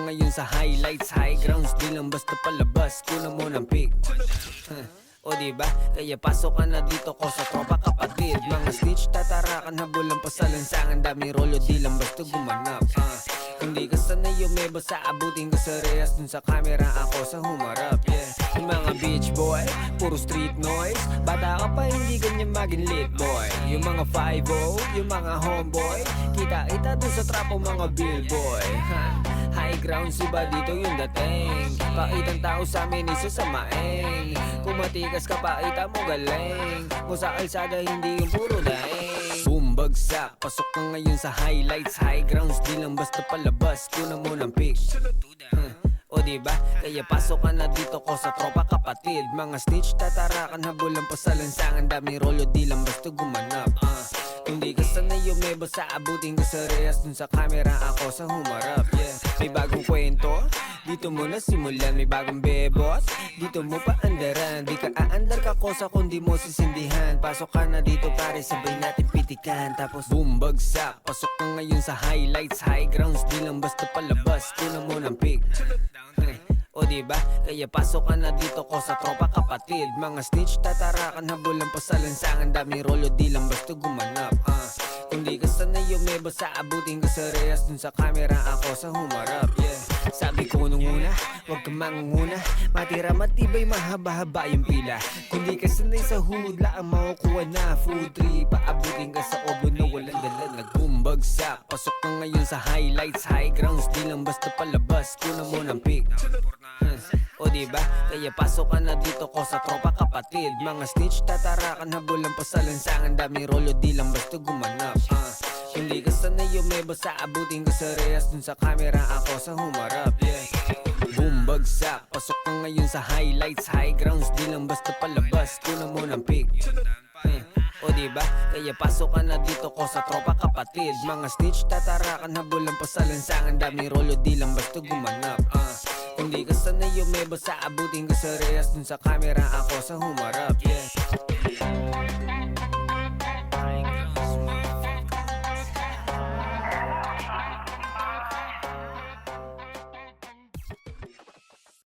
ngayon sa highlights, high grounds. Di lang basta palabas, kunan mo ng pic. O diba? Kaya pasok ka na dito ko sa tropa kapatid. Mga snitch, tatarakan, habulan pa sa lansangan. Daming rolo, di lang basta gumanap. Hindi ka sanay umeba sa abutin ka sa reyes. Dun sa camera ako sa humarap, yeah. Yung mga beach boy, puro street noise. Bata ka pa, hindi ganyan maging lit boy. Yung mga 5-0, yung mga homeboy, kita-kita dun sa trapo mga billboy. High grounds, iba dito yung dating. Pakitang tao sa amin, isa sa maeng. Kung matikas ka, pakita mo galing. Kung sa kalsada, hindi yung puro daing. Boom, bagsak, pasok ka ngayon sa highlights, high grounds. Di lang basta palabas, kunan mo ng pic. O diba? Kaya pasok ka na dito ko sa tropa kapatid. Mga snitch, tatarakan, habulan pa sa lansangan. Daming rolo, di lang basta gumanap. Hindi ka sanay umeba sa abutin ka sa reyes. Dun sa camera ako sa humarap, yeah. May bagong kwento, dito mo na simulan. May bagong bebot, dito mo pa andaran. Di ka aandar ka kosa kundi mo sisindihan. Pasok ka na dito pare, sabay natin pitikan. Tapos boom, bagsak, pasok ka ngayon sa highlights, high grounds. Di lang basta palabas, kunan mo ng pic. O diba? Kaya pasok ka na dito ko sa tropa kapatid. Mga snitch, tatarakan, habulan pa sa lansangan. Daming rolo, di lang basta gumanap. Hindi ka sanay umeba sa abutin ka sa reyes. Dun sa camera ako sa humarap, yeah. Sabi ko nung una, huwag ka mangunguna. Matira matibay, mahaba-haba yung pila. Kung di ka sanay sa hudla, ang makukuha na food trip. Paabutin ka sa obo na walang dala. Nagbumbagsak, pasok ka ngayon sa highlights, high grounds. Di lang basta palabas, kunan mo ng pic. O diba? Kaya pasok ka na dito ko sa tropa kapatid. Mga snitch, tatarakan, habulan pa sa lansangan. Daming rolo, di lang basta gumanap. Hindi ka sanay umeba sa abutin ka sa reyes. Dun sa camera ako sa humarap, yeah. Boom, bagsak, pasok ka ngayon sa highlights, high grounds. Di lang basta palabas, kunan mo ng pic. O diba? Kaya pasok ka na dito ko sa tropa kapatid. Mga snitch, tatarakan, habulan pa sa lansangan. Daming rolo, di lang basta gumanap. Hindi ka sanay umeba sa abutin ka sa reyes. Dun sa camera ako sa humarap, yeah.